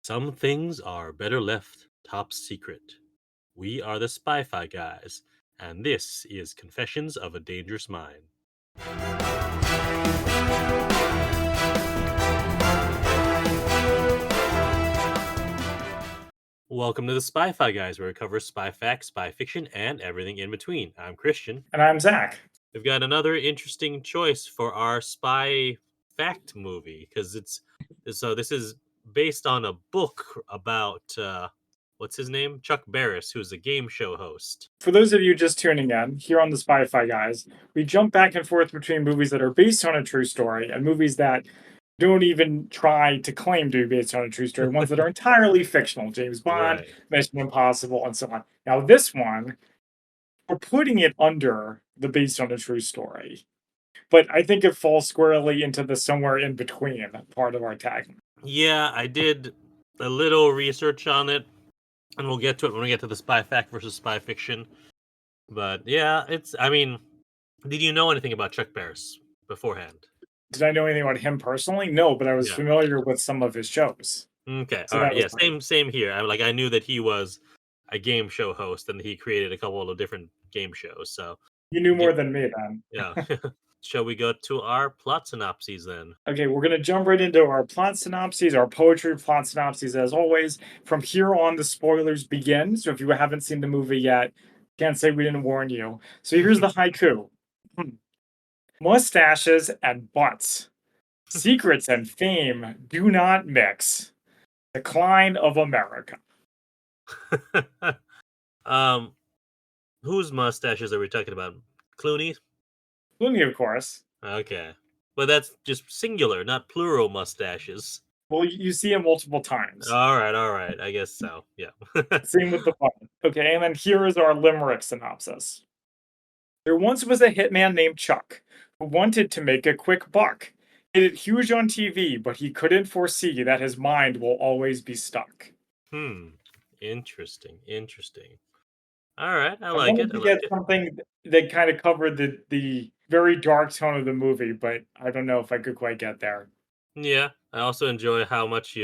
Some things are better left top secret. We are the Spy-Fi guys, and this is Confessions of a Dangerous Mind. Welcome to the Spy-Fi guys, where we cover spy facts, spy fiction, and everything in between. I'm Christian. And I'm Zach. We've got another interesting choice for our spy fact movie because this is based on a book about what's his name? Chuck Barris, who's a game show host. For those of you just tuning in, here on the Spy-Fi Guys, we jump back and forth between movies that are based on a true story and movies that don't even try to claim to be based on a true story, ones that are entirely fictional. James Bond, Right. Mission Impossible, and so on. Now, this one, we're putting it under the based on a true story. But I think it falls squarely into the somewhere in between part of our tag. Yeah, I did a little research on it, and we'll get to it when we get to the spy fact versus spy fiction. But yeah, did you know anything about Chuck Barris beforehand? Did I know anything about him personally? No, but I was Yeah. familiar with some of his shows. Okay. So All right. that was Yeah. fine. Same here. I knew that he was a game show host, and he created a couple of different game shows. So You knew Get- more than me then. yeah. Shall we go to our plot synopses then? Okay, we're going to jump right into our plot synopses, our poetry plot synopses, as always. From here on, the spoilers begin. So if you haven't seen the movie yet, can't say we didn't warn you. So here's the haiku. Mustaches and butts. Secrets and fame do not mix. Decline of America. Whose mustaches are we talking about? Clooney? Clooney, of course. Okay. But that's just singular, not plural mustaches. Well, you see him multiple times. All right. I guess so. Yeah. Same with the button. Okay, and then here is our limerick synopsis. There once was a hitman named Chuck who wanted to make a quick buck. Hit it huge on TV, but he couldn't foresee that his mind will always be stuck. Interesting. All right, I I like wanted it. to get something that kind of covered the very dark tone of the movie, but I don't know if I could quite get there. Yeah, I also enjoy how much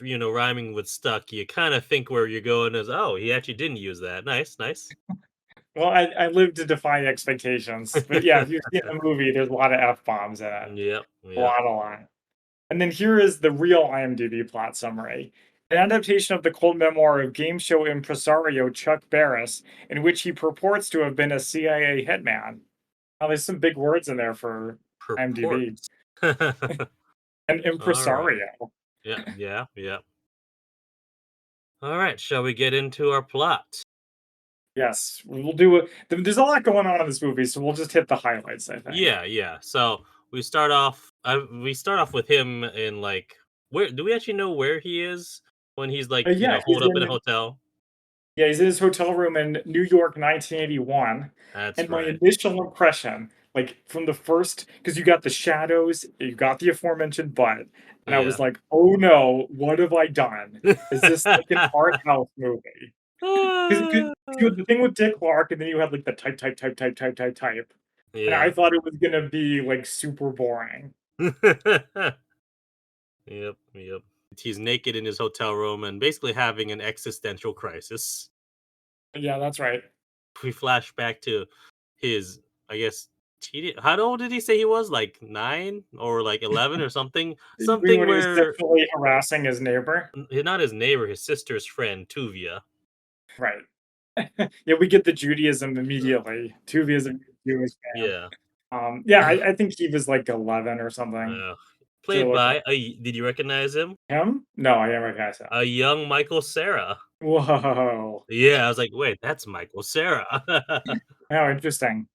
rhyming with stuck. You kind of think where you're going is, oh, he actually didn't use that. Nice. Well, I live to defy expectations. But yeah, if you've seen the movie, there's a lot of F-bombs in it. Yep. A lot. And then here is the real IMDb plot summary. An adaptation of the cult memoir of game show impresario Chuck Barris, in which he purports to have been a CIA hitman. Now, there's some big words in there for IMDb. Purports. An impresario. Yeah. All right, shall we get into our plot? Yes, we'll do it. There's a lot going on in this movie, so we'll just hit the highlights, I think. Yeah. So we start off. With him in where? Do we actually know where he is when he's holed up in a hotel? Yeah, he's in his hotel room in New York, 1981. That's and my right. initial impression, from the first, because you got the shadows, you got the aforementioned butt, and I was like, oh no, what have I done? Is this like an art house movie? Because the thing with Dick Clark, and then you had the type. Yeah. And I thought it was gonna be super boring. Yep. He's naked in his hotel room and basically having an existential crisis. Yeah, that's right. We flash back to his, I guess, how old did he say he was? 9 or 11 or something? Something when he was where sexually harassing his neighbor. Not his neighbor, his sister's friend, Tuvia. Right. Yeah, we get the Judaism immediately. Tuvia's a Jewish man. Yeah. I think he was 11 or something. Played by did you recognize him? Him? No, I didn't recognize him. A young Michael Cera. Whoa. Yeah, I was like, wait, that's Michael Cera. Oh, interesting.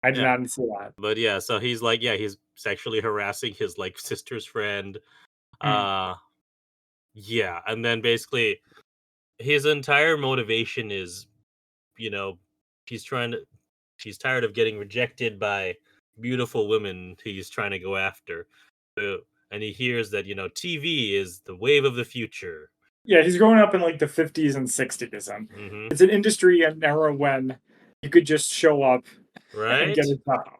I did not see that. But yeah, so he's he's sexually harassing his sister's friend. Yeah, and then basically his entire motivation is, she's tired of getting rejected by beautiful women he's trying to go after. And he hears that, TV is the wave of the future. Yeah, he's growing up in the 50s and 60s. And it's an industry and era when you could just show up and get a job.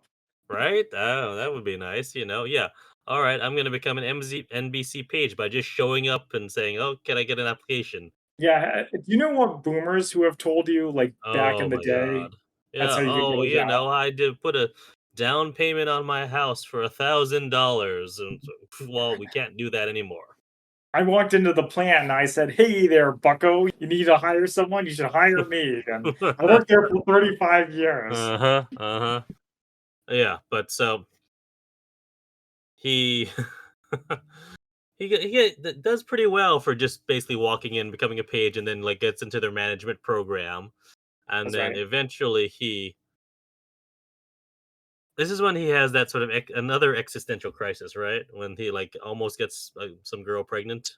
Right? Oh, that would be nice, Yeah. all right, I'm gonna become an NBC page by just showing up and saying, "Oh, can I get an application?" Yeah, do you know what boomers who have told you, like, back in Oh the my day, god. that's Yeah, how you could get oh, a job? I did put a down payment on my house for $1,000, and so well, we can't do that anymore. I walked into the plant and I said, "Hey there, bucko, you need to hire someone? You should hire me." And I worked there for 35 years. Uh-huh, uh-huh. Yeah, but so he does pretty well for just basically walking in, becoming a page, and then, like, gets into their management program, and That's then right. eventually he this is when he has that sort of another existential crisis, right? When he, like, almost gets, some girl pregnant.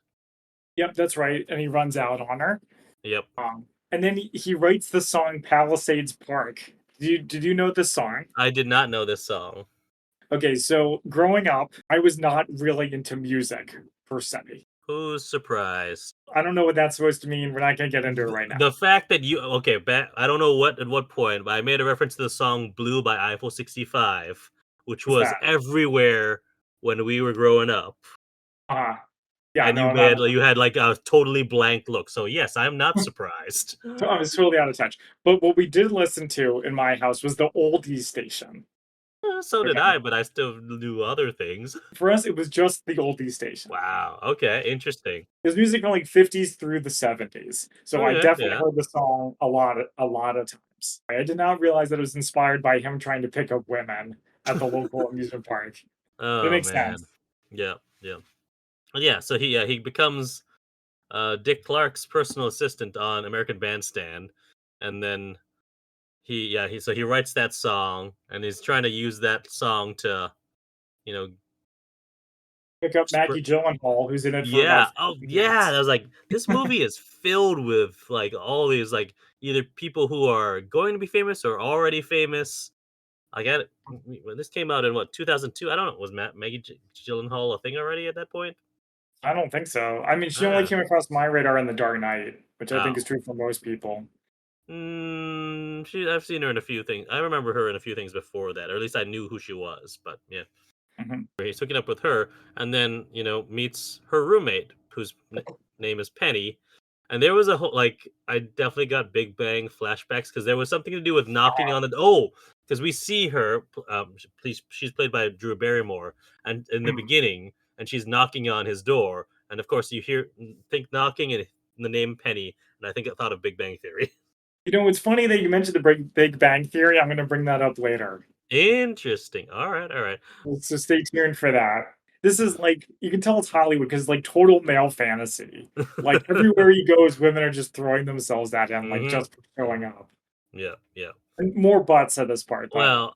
Yep, that's right, and he runs out on her. Yep. And then he writes the song Palisades Park. Did you know this song? I did not know this song. Okay, so growing up, I was not really into music per se. Who's surprised? I don't know what that's supposed to mean. We're not gonna get into it right The now. fact that you okay, I don't know what at what point, but I made a reference to the song "Blue" by Eiffel 65, which What's was that? everywhere when we were growing up, Uh yeah, and no, not you had, like, a totally blank look, so yes, I'm not surprised. so I was totally out of touch. But what we did listen to in my house was the oldies station. So did Okay. I, but I still do other things. For us, it was just the oldies station. Wow, okay, interesting. It was music from like 50s through the 70s. So Oh, I yeah, definitely yeah. heard the song a lot of times. I did not realize that it was inspired by him trying to pick up women at the local amusement park. It Oh, makes man. sense. Yeah, yeah. Yeah, so he becomes, Dick Clark's personal assistant on American Bandstand, and then he writes that song, and he's trying to use that song to, you know, Pick up spur Maggie Gyllenhaal, who's in it for about yeah, 5 oh, yeah, I minutes. was like, this movie is filled with, like, all these, like, either people who are going to be famous or already famous. I got it when this came out in, what, 2002? I don't know, was Maggie Gyllenhaal a thing already at that point? I don't think so. I mean, she only Ah, came across my radar in The Dark Knight, which I think is oh. true for most people. I've seen her in a few things. I remember her in a few things before that, or at least I knew who she was, but yeah. Mhm. He's hooking up with her, and then, meets her roommate, whose name is Penny. And there was a whole like I definitely got Big Bang flashbacks because there was something to do with knocking on the because we see her. She's played by Drew Barrymore, and in the Mhm. beginning, and she's knocking on his door, and of course you think knocking and the name Penny, and I think I thought of Big Bang Theory. You know, it's funny that you mentioned the Big Bang Theory. I'm gonna bring that up later. Interesting. All right, all right. So stay tuned for that. This is like you can tell it's Hollywood because like total male fantasy. Like everywhere he goes, women are just throwing themselves at him, like Hmm. just for showing up. Yeah, yeah. And more butts at this part, by the way. Well,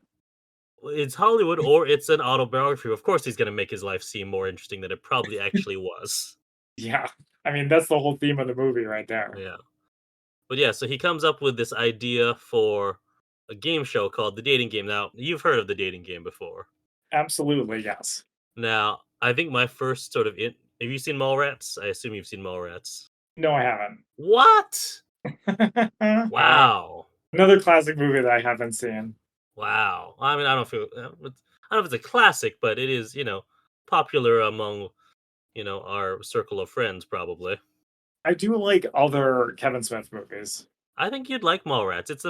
it's Hollywood or it's an autobiography. Of course, he's going to make his life seem more interesting than it probably actually was. Yeah. I mean, that's the whole theme of the movie right there. Yeah. But yeah, so he comes up with this idea for a game show called The Dating Game. Now, you've heard of The Dating Game before. Absolutely, yes. Now, I think my first sort of have you seen Mallrats? I assume you've seen Mallrats. No, I haven't. What? Wow. Another classic movie that I haven't seen. Wow. I mean, I don't know if it's a classic, but it is, popular among, our circle of friends probably. I do like other Kevin Smith movies. I think you'd like Mallrats. It's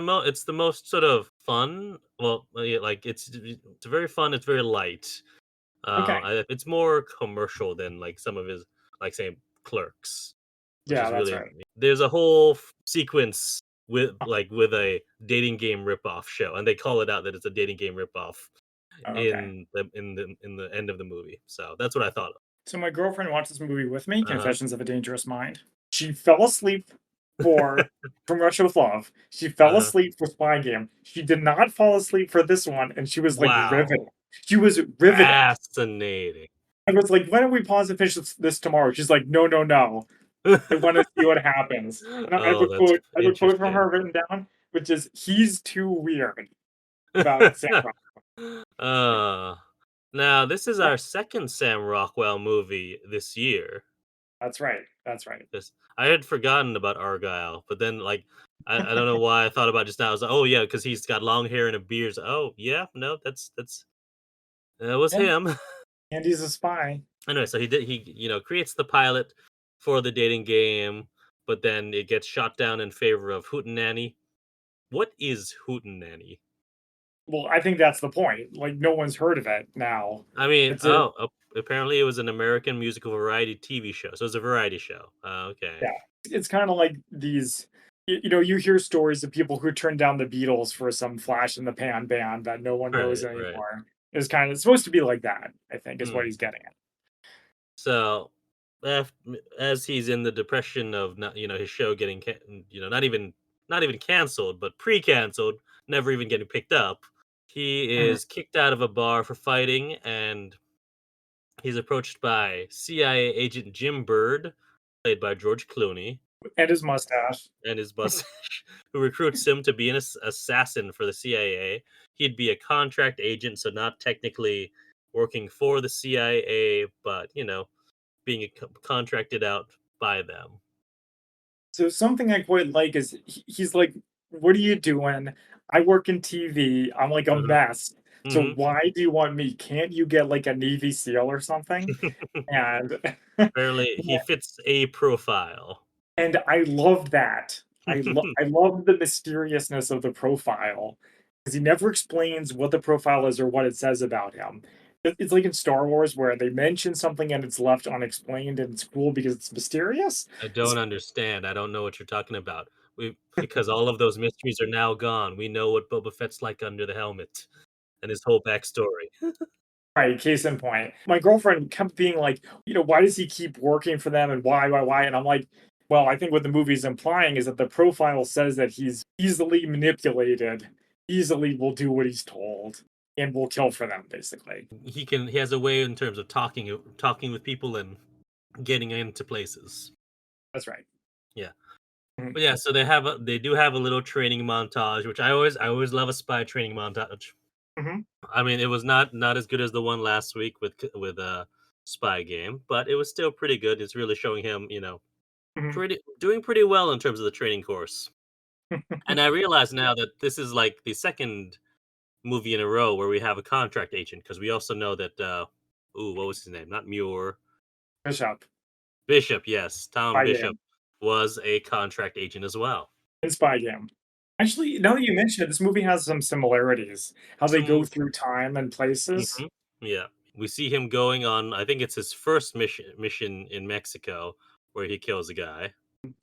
the most sort of fun. Well, yeah, like it's very fun. It's very light. Okay. It's more commercial than like some of his, like, say, Clerks, which Yeah, is that's really right. there's a whole sequence with a dating game ripoff show, and they call it out that it's a dating game ripoff Oh, okay. in the end of the movie. So that's what I thought of. So my girlfriend watched this movie with me, Uh huh. Confessions of a Dangerous Mind. She fell asleep for From Russia with Love. She Uh fell huh. asleep for Spy Game. She did not fall asleep for this one, and she was like Wow. riveted. She was riveted. Fascinating. I was like, "Why don't we pause and finish this tomorrow?" She's like, "No, no, no. I want to see what happens." And I have Oh, a that's quote. I have a quote from interesting. her written down, which is, "He's too weird." About Sam Rockwell. uh, Now this is Yeah, our second Sam Rockwell movie this year. that's right. That's right. This I had forgotten about Argyle, but then, like, I don't know why I thought about it just now. I was like, oh yeah, because he's got long hair and a beard. So, oh yeah, no, that was Yeah. him. And he's a spy. Anyway, so he creates the pilot for the dating game, but then it gets shot down in favor of Hootenanny. What is Hootenanny? Well, I think that's the point. Like, no one's heard of it now. I mean, It's a apparently it was an American musical variety TV show. So it's a variety show. Okay. Yeah. It's kinda like these you hear stories of people who turned down the Beatles for some flash in the pan band that no one knows Right, right. anymore. It's supposed to be like that, I think, is what Hmm. he's getting at. So, as he's in the depression of not, his show getting, not even canceled, but pre-canceled, never even getting picked up, he Mhm. is kicked out of a bar for fighting, and he's approached by CIA agent Jim Bird, played by George Clooney, And his mustache. and his mustache, who recruits him to be an assassin for the CIA. He'd be a contract agent, so not technically working for the CIA, but being contracted out by them. So something I quite like is he's like, "What are you doing? I work in TV. I'm like a Mhm, mess. So mhm. why do you want me? Can't you get like a Navy SEAL or something?" And Apparently, he fits a profile. And I love that. I love the mysteriousness of the profile, because he never explains what the profile is or what it says about him. It's like in Star Wars where they mention something and it's left unexplained, and it's cool because it's mysterious. I It's don't understand. I don't know what you're talking about. Because all of those mysteries are now gone. We know what Boba Fett's like under the helmet and his whole backstory. right, case in point. My girlfriend kept being like, "Why does he keep working for them and why?" And I'm like, "Well, I think what the movie's implying is that the profile says that he's easily manipulated, easily will do what he's told, and will kill for them, basically." He has a way in terms of talking with people and getting into places. That's right. Yeah. Mhm, But yeah, so they do have a little training montage, which I always love a spy training montage. mhm, I mean, it was not as good as the one last week with Spy Game, but it was still pretty good. It's really showing him, mhm. pretty doing pretty well in terms of the training course. And I realize now that this is like the second movie in a row where we have a contract agent, because we also know that what was his name? Not Muir. Bishop, Bishop, yes. Tom Spy Bishop Game, was a contract agent as well. and Spy Game. Actually, now that you mention it, this movie has some similarities, how they go Some through time and places. Mhm. Yeah. We see him going on, I think it's his first mission in Mexico where he kills a guy.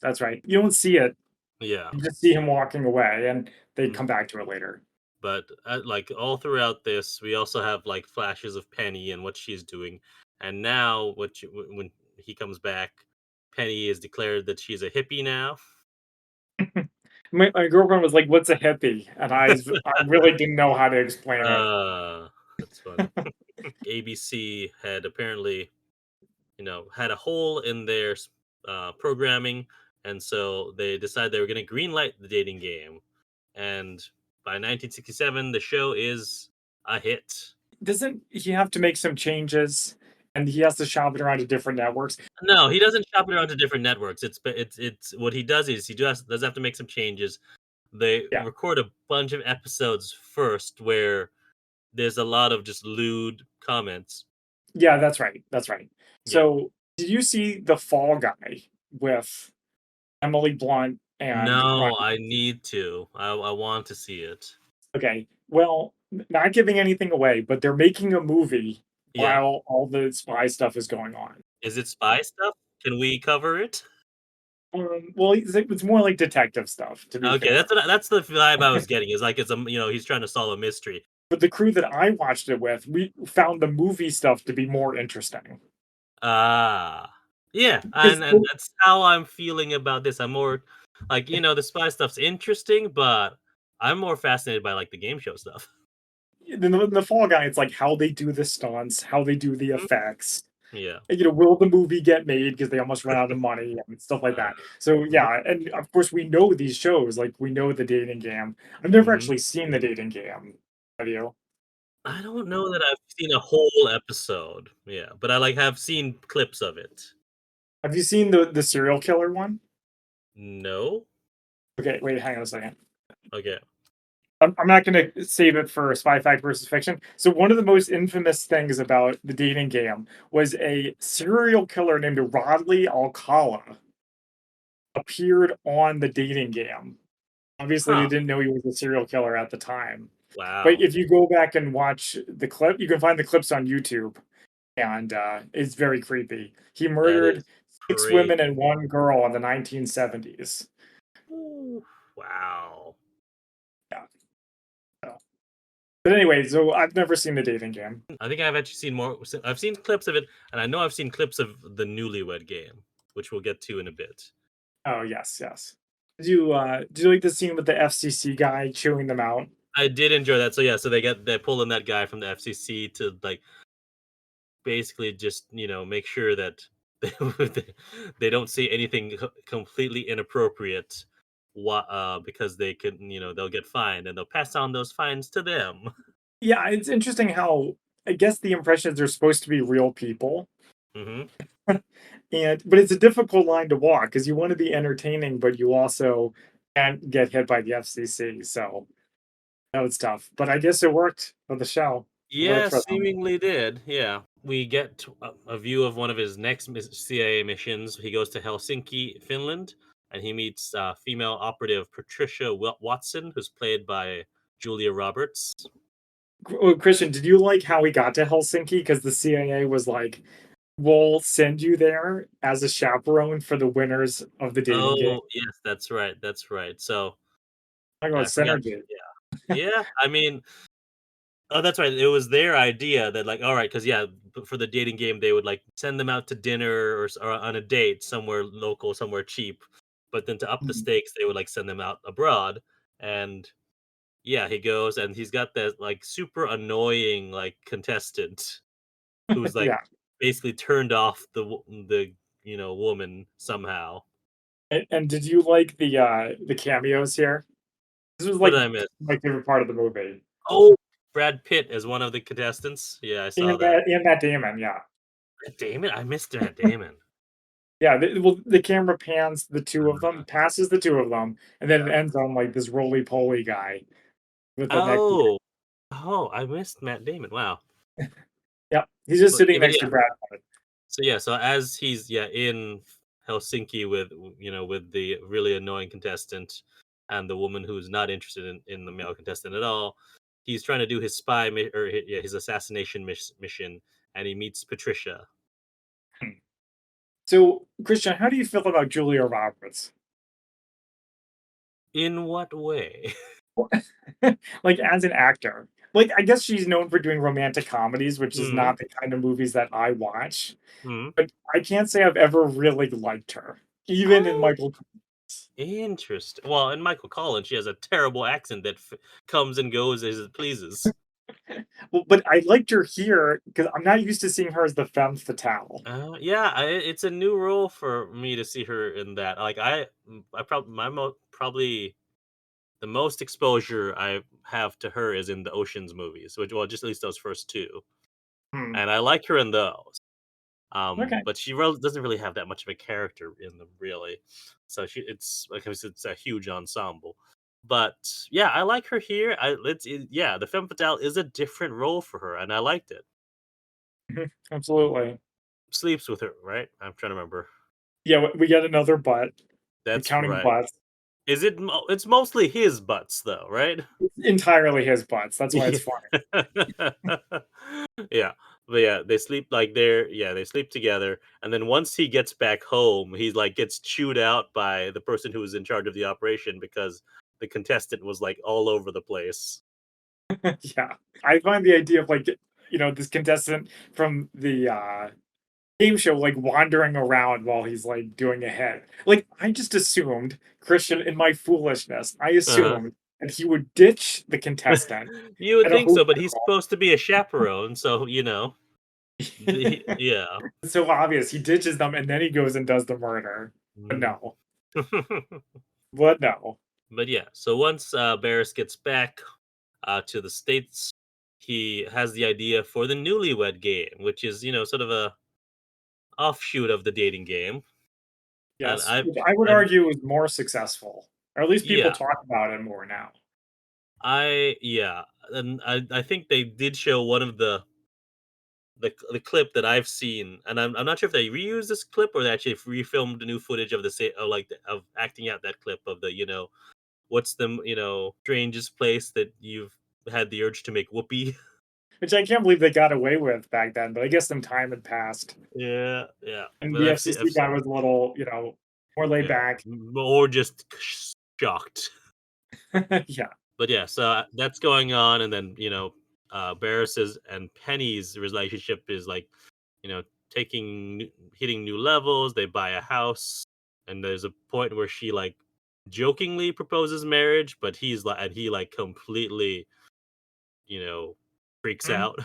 That's right. You don't see it, Yeah. you just see him walking away, and they Mhm. come back to it later. But like all throughout this, we also have like flashes of Penny and what she's doing. And now when he comes back, Penny is declared that she's a hippie now. My girlfriend was like, "What's a hippie?" And I really didn't know how to explain it. That's funny. ABC had apparently had a hole in their programming, and so they decided they were going to greenlight the dating game. And by 1967, the show is a hit. Doesn't he have to make some changes, and he has to shop it around to different networks? No, he doesn't shop it around to different networks. It's what he does is he does have to make some changes. They Yeah. record a bunch of episodes first where there's a lot of just lewd comments. Yeah, that's right, that's right. Yeah. So, did you see The Fall Guy with Emily Blunt and Ryan? No, I need to. I want to see it. Okay, well, not giving anything away, but they're making a movie Yeah. while all the spy stuff is going on. Is it spy stuff? Can we cover it? Well, it's more like detective stuff, to be Okay, fair. that's the vibe I was getting. Is like it's he's trying to solve a mystery. But the crew that I watched it with, we found the movie stuff to be more interesting. Ah, yeah, Because and that's how I'm feeling about this. I'm more like the spy stuff's interesting, but I'm more fascinated by like the game show stuff. in the Fall Guy, it's like how they do the stunts, how they do the Mhm. effects. Yeah. Will the movie get made because they almost run out of money and stuff like Uh, that. So mhm, yeah, and of course we know these shows, like we know the dating game. I've never mhm. actually seen the dating game. Have you? I don't know that I've seen a whole episode. Yeah, but I like have seen clips of it. Have you seen the serial killer one? No. Okay, wait, hang on a second. Okay. I'm not going to save it for spy fact versus fiction. So one of the most infamous things about the dating game was a serial killer named Rodley Alcala appeared on the dating game. Obviously, they Huh. didn't know he was a serial killer at the time. But Wow. if you go back and watch the clip, you can find the clips on YouTube, and it's very creepy. He That is murdered 6 women and crazy. 1 girl in the 1970s. Ooh, wow. Yeah. So but anyway, so I've never seen the dating game. I think I've actually seen more. I've seen clips of it, and I know I've seen clips of the Newlywed Game, which we'll get to in a bit. Oh, yes, yes. Did you like the scene with the FCC guy chewing them out? I did enjoy that. So yeah, so they pull in that guy from the FCC to like basically just make sure that they don't see anything completely inappropriate. Because they can they'll get fined and they'll pass on those fines to them. Yeah, it's interesting how I guess the impressions are supposed to be real people. Hmm. And but it's a difficult line to walk because you want to be entertaining, but you also can't get hit by the FCC. So that was tough. But I guess it worked for the show. It worked Yeah, for them. seemingly did. Yeah. We get a view of one of his next CIA missions. He goes to Helsinki, Finland, and he meets female operative Patricia Watson, who's played by Julia Roberts. Oh, Christian, did you like how we got to Helsinki? Because the CIA was like, we'll send you there as a chaperone for the winners of the dating game. Oh, yes, that's right. That's right. So Talk about I forgot. synergy. Yeah, I mean, oh, that's right. It was their idea that, like, all right, because yeah, for the dating game, they would like send them out to dinner or on a date somewhere local, somewhere cheap. But then to up the Mhm. stakes, they would like send them out abroad. And yeah, he goes and he's got that like super annoying like contestant who's like Yeah. basically turned off the woman somehow. And did you like the cameos here? This was What like did I miss? my favorite part of the movie. Oh, Brad Pitt as one of the contestants. Yeah, I saw that. And Matt Damon, yeah. Matt Damon, I missed Matt Damon. Yeah, the camera pans the 2 of them, Uh, passes the 2 of them, and then it uh, ends on, like, this roly-poly guy with the neck beard. oh, oh, I missed Matt Damon. Wow. Yep, he's just But sitting yeah, but next yeah. to Brad Pitt. So yeah, so as he's in Helsinki with with the really annoying contestant and the woman who's not interested in the male contestant at all, he's trying to do his his assassination mission, and he meets Patricia. Hmm. So, Christian, how do you feel about Julia Roberts? In what way? Like, as an actor? Like, I guess she's known for doing romantic comedies, which is Hmm. not the kind of movies that I watch, Hmm. but I can't say I've ever really liked her, even in Oh, Michael. interesting. Well, in Michael Collins, she has a terrible accent that comes and goes as it pleases. Well, but I liked her here because 'cause I'm not used to seeing her as the femme fatale. Yeah, it's a new role for me to see her in that. Like I probably probably the most exposure I have to her is in the Ocean's movies, which well, just at least those first two, Hmm, and I like her in those. okay. But she doesn't really have that much of a character in them, really. So it's like I said, it's a huge ensemble. But yeah, I like her here. Yeah, the femme fatale is a different role for her, and I liked it. Mhm, absolutely. Sleeps with her, right? I'm trying to remember. Yeah, we get another butt. We're That's counting right. butts. Is it? It's mostly his butts, though, right? It's entirely his butts, that's why it's Yeah. funny. Yeah. But yeah, they sleep like they sleep together, and then once he gets back home, he's like gets chewed out by the person who was in charge of the operation because the contestant was like all over the place. Yeah. I find the idea of, like, this contestant from the, game show, like, wandering around while he's, like, doing a hit. Like, I just assumed, Christian, in my foolishness, I Uh-huh. assumed that he would ditch the contestant You would at a think so, but he's hotel. supposed to be a chaperone, so yeah. It's so obvious. He ditches them and then he goes and does the murder. But Mm. no. But no. But yeah, so once Barris gets back to the states, he has the idea for the Newlywed Game, which is sort of a offshoot of the dating game. And Yes. Which I would I'm argue is more successful. Or at least people yeah, talk about it more now. Yeah, and I think they did show one of the clip that I've seen, and I'm not sure if they reused this clip or they actually refilmed the new footage of the of acting out that clip of what's the strangest place that you've had the urge to make whoopee. Which I can't believe they got away with back then, but I guess some time had passed. Yeah, yeah, And but the I've FCC seen, guy was a little, more laid yeah, back. or just shocked. Yeah. But yeah, so that's going on, and then Barris's and Penny's relationship is like hitting new levels. They buy a house, and there's a point where she like jokingly proposes marriage, but he like completely you know freaks Mhm. out.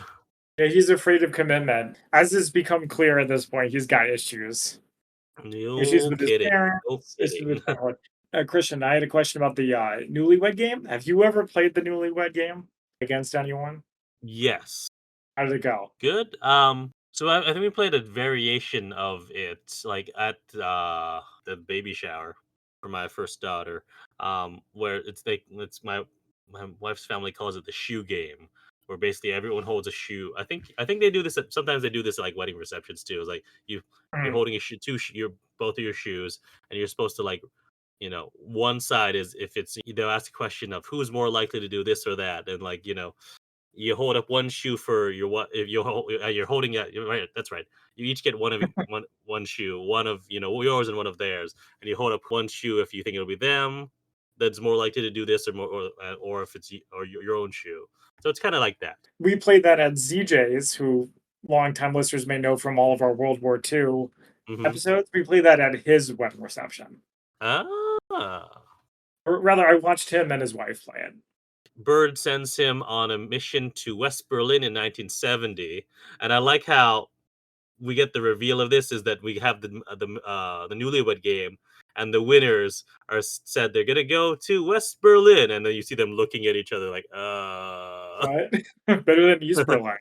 Yeah, he's afraid of commitment. As has become clear at this point, he's got issues. Issues No with his kidding, no parents, issues kidding. with family. Christian, I had a question about the Newlywed Game. Have you ever played the Newlywed Game against anyone? Yes. How did it go? Good. So I think we played a variation of it, like at the baby shower for my first daughter. Where it's my wife's family calls it the shoe game, where basically everyone holds a shoe. I think they do this. Sometimes they do this at like wedding receptions too. It's like you're Mm. holding a shoe, your both of your shoes, and you're supposed to like one side is if it's they'll ask a question of who's more likely to do this or that, and like you hold up one shoe for your what if you're holding it you're right, that's right, you each get one shoe, one of yours and one of theirs, and you hold up one shoe if you think it'll be them that's more likely to do this or more or if it's your own shoe, so it's kind of like that. We played that at ZJ's, who longtime listeners may know from all of our World War II Hmm. episodes. We played that at his wedding reception. Ah. Or rather, I watched him and his wife play it. Bird sends him on a mission to West Berlin in 1970, and I like how we get the reveal of this is that we have the Newlywed Game, and the winners said they're gonna go to West Berlin, and then you see them looking at each other like, Right? Better than East Berlin.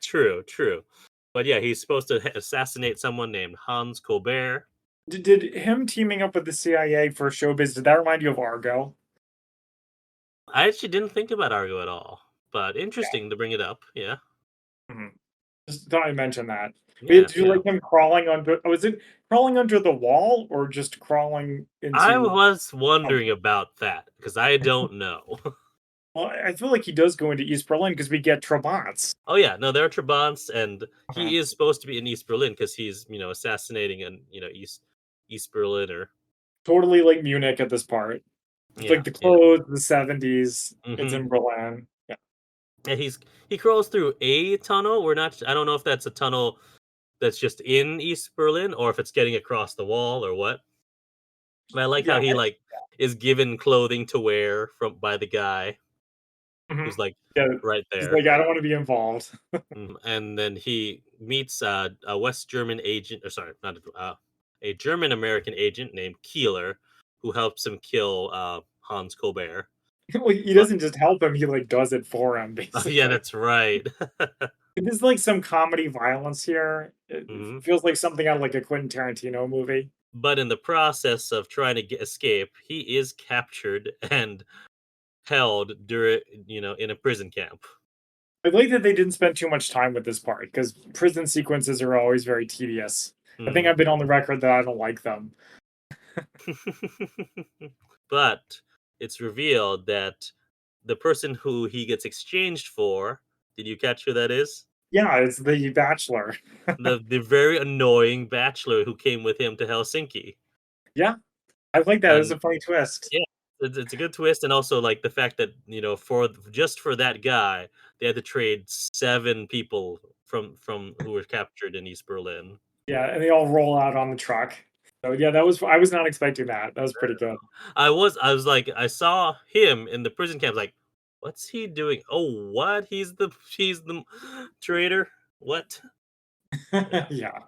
true, true. But yeah, he's supposed to assassinate someone named Hans Colbert. Did him teaming up with the CIA for showbiz, did that remind you of Argo? I actually didn't think about Argo at all, but Yeah. interesting to bring it up. Yeah, Mhm. Just thought I'd mention that. But yeah, did you yeah. like him crawling under was it crawling under the wall or just crawling I into was something? wondering about that because I don't know. Well, I feel like he does go into East Berlin because we get Trabants. Oh yeah, no, there are Trabants, and Mhm. he is supposed to be in East Berlin because he's assassinating an East Berliner. Totally like Munich at this part. It's Yeah, like the yeah. clothes, the 70s, it's Hmm. in Berlin. Yeah. And he crawls through a tunnel. We're not. I don't know if that's a tunnel that's just in East Berlin or if it's getting across the wall or what. But I like Yeah, how he like is given clothing to wear from by the guy mhm. who's like Yeah, right he's there. like, "I don't wanna be involved." And then he meets a West German agent, or sorry, not a German American agent named Keeler, who helps him kill Hans Colbert. Well, he But doesn't just help him, he, like, does it for him, oh, yeah, basically. that's right. There's, like, some comedy violence here. It Hmm. feels like something out of, like, a Quentin Tarantino movie. But in the process of trying to escape, he is captured and held during, in a prison camp. I like that they didn't spend too much time with this part because prison sequences are always very tedious. I think Hmm. I've been on the record that I don't like them. But it's revealed that the person who he gets exchanged for, did you catch who that is? Yeah, it's The Bachelor. The very annoying bachelor who came with him to Helsinki. Yeah, I like that, it was And a funny twist. yeah, it's a good twist, and also like the fact that for just for that guy, they had to trade 7 people from who were captured in East Berlin. Yeah, and they all roll out on the truck. So, yeah, that was I was not expecting that. That was pretty good. I was like, I saw him in the prison camp. Like, what's he doing? Oh, what? He's the traitor. What? Yeah. Yeah.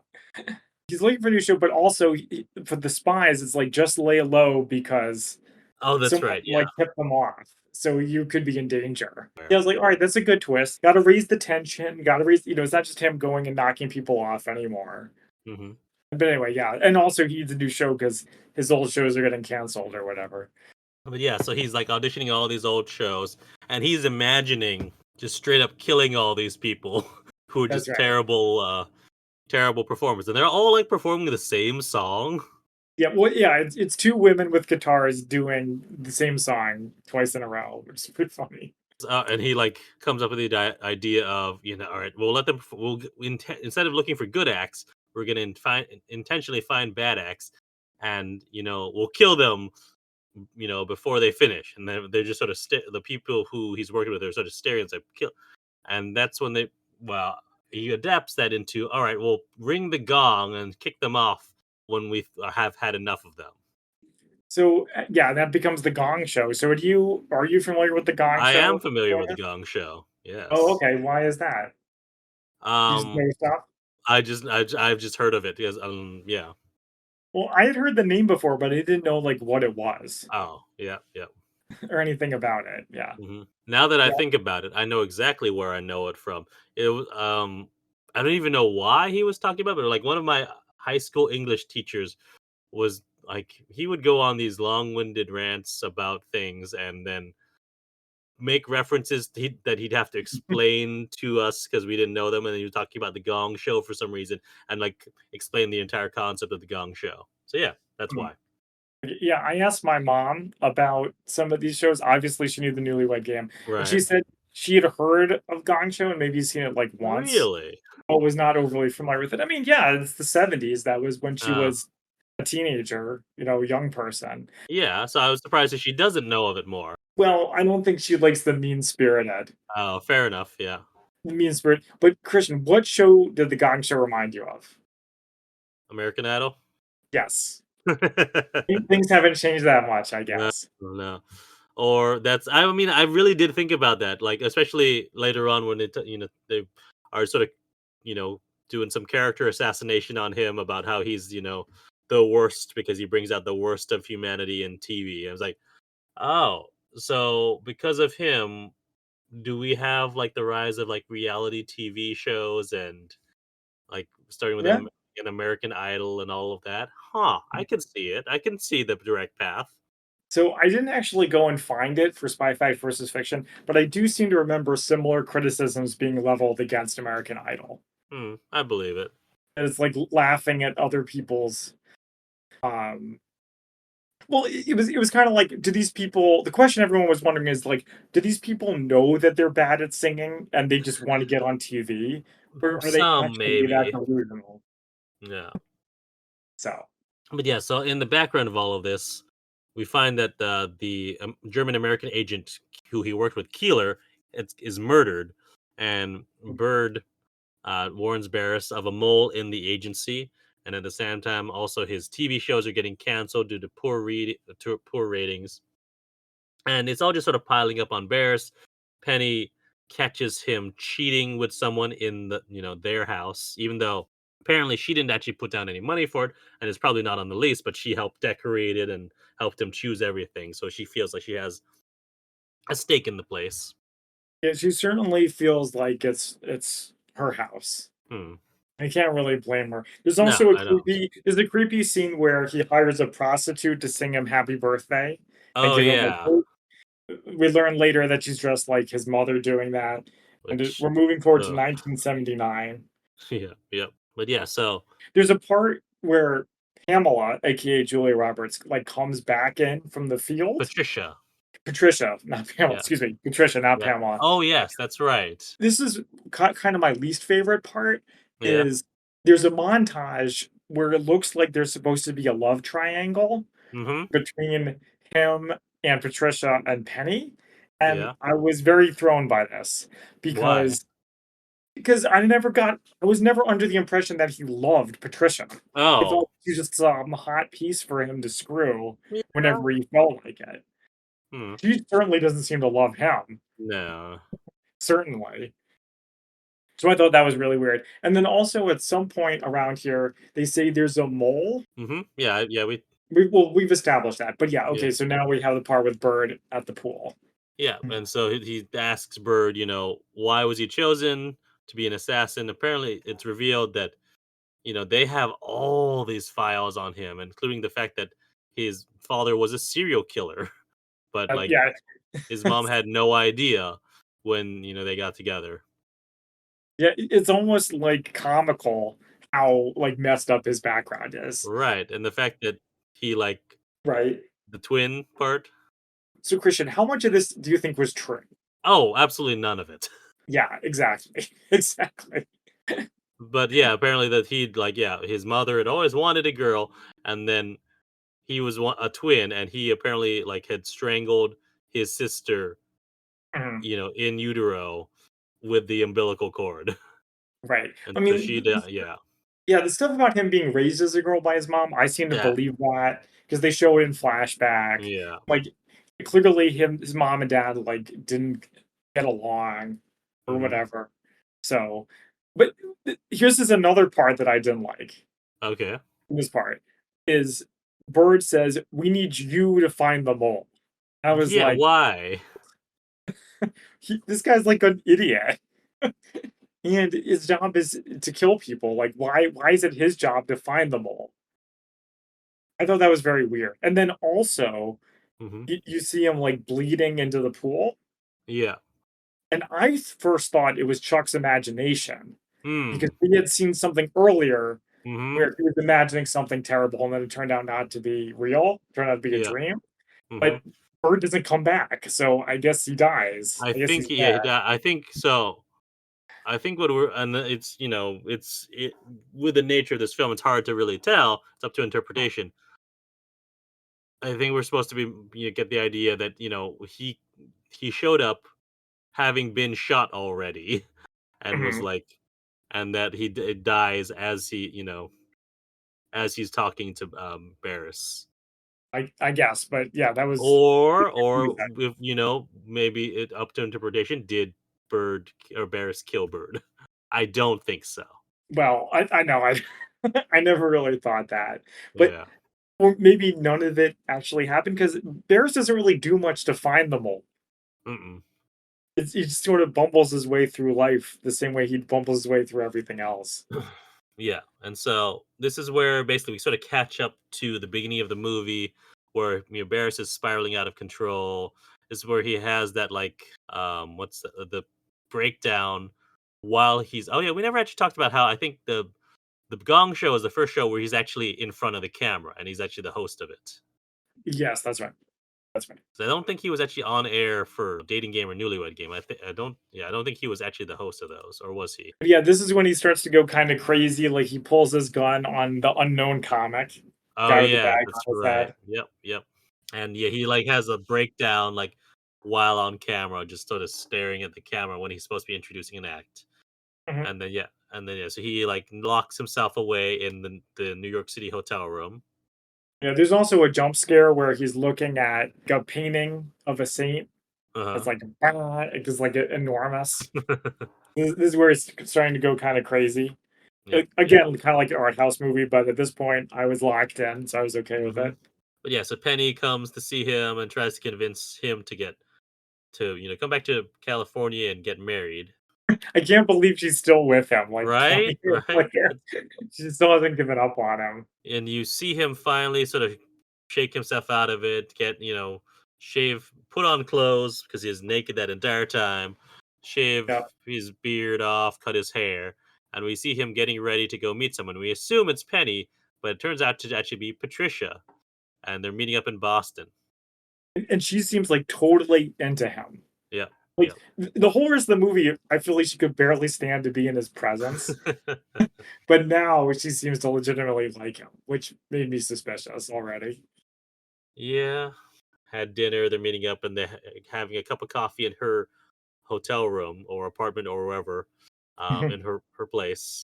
He's looking for a new show, but also for the spies, it's like just lay low because Oh, that's someone right. can, Yeah. like, tip them off, so you could be in danger. Where? Yeah, I was like, "Alright, that's a good twist. Gotta raise the tension, gotta raise" it's not just him going and knocking people off anymore. Hmm. But anyway, yeah, and also he needs a new show because his old shows are getting canceled or whatever. But yeah, so he's like auditioning all these old shows, and he's imagining just straight up killing all these people who are That's just right. terrible performers, and they're all like performing the same song. Yeah, well, yeah, it's two women with guitars doing the same song twice in a row, which is pretty funny. And he like comes up with the idea of, all right, we'll let them. Instead of looking for good acts, we're gonna intentionally find bad acts, and we'll kill them, before they finish, and they're just sort of the people who he's working with are sort of staring and like kill, and that's when well, he adapts that into, all right, we'll ring the gong and kick them off when we have had enough of them. So, yeah, that becomes the Gong Show. So, are you familiar with the Gong I am Show? familiar with the Gong Show. Oh, Yes. okay. Why is that? You just Um, know stuff? I've just heard of it because yeah. Well, I had heard the name before, but I didn't know like what it was Oh, yeah, yeah. or anything about it. Yeah. Now that I Yeah. think about it, I know exactly where I know it from. It was I don't even know why he was talking about it, but like one of my high school English teachers was like, he would go on these long-winded rants about things and then make references that he'd have to explain to us because we didn't know them, and then he was talking about the Gong Show for some reason, and like explain the entire concept of the Gong Show. So yeah, that's Hmm. why. Yeah, I asked my mom about some of these shows. Obviously, she knew the Newlywed Game, and she Right. said she had heard of Gong Show and maybe seen it like once, Really? but was not overly familiar with it. I mean, yeah, it's the 70s. That was when she Uh, was a teenager, young person. yeah. So I was surprised that she doesn't know of it more. Well, I don't think she likes the mean-spirited. Oh, fair enough. Yeah. The mean spirit. But Christian, what show did the Gong Show remind you of? American Idol. Yes. Things haven't changed that much, I No, guess. no. Or I mean, I really did think about that, like, especially later on when they are sort of, you know, doing some character assassination on him about how he's, the worst because he brings out the worst of humanity in TV. I was like, oh, so because of him, do we have like the rise of like reality TV shows and like starting with Yeah. an American Idol and all of that? Huh, I can see it. I can see the direct path. So I didn't actually go and find it for Spy Fact versus Fiction, but I do seem to remember similar criticisms being leveled against American Idol. I believe it. And it's like laughing at other people's um well, it was kind of like, do these people, the question everyone was wondering is like, do these people know that they're bad at singing and they just want to get on TV? Or are they Some actually that maybe. delusional? Yeah. So But yeah, so in the background of all of this, we find that the German American agent who he worked with, Keeler, is murdered, and Bird warns Barris of a mole in the agency. And at the same time, also his TV shows are getting canceled due to poor ratings. And it's all just sort of piling up on Barris. Penny catches him cheating with someone in their house, even though apparently she didn't actually put down any money for it, and it's probably not on the lease, but she helped decorate it and helped him choose everything, so she feels like she has a stake in the place. yeah, she certainly feels like it's her house. Hmm. I can't really blame her. There's No, also I don't. a creepy scene where he hires a prostitute to sing him happy birthday and Oh give him like yeah, we learn later that she's dressed like his mother doing that. And which we're moving forward to ugh. 1979. Yeah, yep. But yeah, so There's a part where Pamela, aka Julia Roberts, like comes back in from the field. Patricia. Patricia, not Pamela, Yeah, excuse me, Patricia, not yeah. Pamela. Oh yes, that's right. This is kind of my least favorite part Yeah. is there's a montage where it looks like there's supposed to be a love triangle Mm-hmm. between him and Patricia and Penny, and Yeah. I was very thrown by this Why? because I was never under the impression that he loved Patricia. I thought Oh. she was just some hot piece for him to screw Yeah. whenever he felt like it. Hmm. She certainly doesn't seem to love him, No. certainly. So I thought that was really weird. And then also at some point around here, they say there's a mole. Mhm. Yeah, yeah, We've established that. But yeah, yeah, okay, so now we have the part with Bird at the pool. yeah, and so he asks Bird, why was he chosen to be an assassin? Apparently, it's revealed that, they have all these files on him, including the fact that his father was a serial killer. but like Yeah. his mom had no idea when they got together. Yeah, it's almost, like, comical how, like, messed up his background is, Right, and the fact that he like right? the twin part. So, Christian, how much of this do you think was true? Oh, absolutely none of it. Yeah, exactly. Exactly. But yeah, apparently that he'd like his mother had always wanted a girl, and then he was a twin, and he apparently like had strangled his sister, Mhm, in utero with the umbilical cord, right. and I so she mean, died. Yeah, yeah, the stuff about him being raised as a girl by his mom, I seem to yeah, believe that because they show it in flashback. yeah. Like, clearly his mom and dad, like, didn't get along or Hmm. whatever. So, but here's this another part that I didn't like. Okay. This part is Bird says, "We need you to find the mole." I was Yeah. like, Why? this guy's like an idiot. And his job is to kill people. Like, why is it his job to find the mole? I thought that was very weird. And then also, Hmm. you see him like bleeding into the pool. Yeah. And I first thought it was Chuck's imagination because Hmm. we had seen something earlier Hmm. where he was imagining something terrible and then it turned out not to be real, turned out to be a Yeah. dream. Hmm. But Bird doesn't come back. So I guess he dies. I I guess think he's dead. I think so. I think what we're and it's with the nature of this film, it's hard to really tell. It's up to interpretation. I think we're supposed to be get the idea that he showed up having been shot already, and was Mhm. like, and that dies as as he's talking to Barris, I guess, but yeah, that was or if maybe it up to interpretation. Did Bird or Barris kill Bird? I don't think so. well, I know I never really thought that, but Yeah. or maybe none of it actually happened because Barris doesn't really do much to find the mole. Mm-mm. He just sort of bumbles his way through life the same way he bumbles his way through everything else. Yeah, and so this is where basically we sort of catch up to the beginning of the movie, where Barris is spiraling out of control. This is where he has that like what's the breakdown while he's oh yeah, we never actually talked about how I think the Gong Show is the first show where he's actually in front of the camera and he's actually the host of it. Yes, that's right. That's right. So I don't think he was actually on air for Dating Game or Newlywed Game. I don't think he was actually the host of those, or was he? But yeah, this is when he starts to go kind of crazy. Like he pulls his gun on the unknown comic Oh, guy with the yeah, bag that's on his right. head. Yep, yep. And, yeah, he, like, has a breakdown, like, while on camera, just sort of staring at the camera when he's supposed to be introducing an act. Mhm. And then, so he, like, locks himself away in the New York City hotel room. Yeah, there's also a jump scare where he's looking at a painting of a saint. It's Uh-huh. like it's like enormous. This is where it's starting to go kind of crazy. Yep, yep. Again, kind of like an art house movie, but at this point, I was locked in, so I was okay with Mhm. it. But, yeah, so Penny comes to see him and tries to convince him come back to California and get married. I can't believe she's still with him, like, Right? 20 years Right? later. She still hasn't given up on him. And you see him finally sort of shake himself out of it, shave, put on clothes because he was naked that entire time, shave Yeah. his beard off, cut his hair, and we see him getting ready to go meet someone. We assume it's Penny, but it turns out to actually be Patricia, and they're meeting up in Boston. And she seems like totally into him. Yep, Like yep. the whole rest of the movie, I feel like she could barely stand to be in his presence. But now she seems to legitimately like him, which made me suspicious already. Yeah, had dinner. They're meeting up, and they're having a cup of coffee in her hotel room or apartment or wherever, in her place.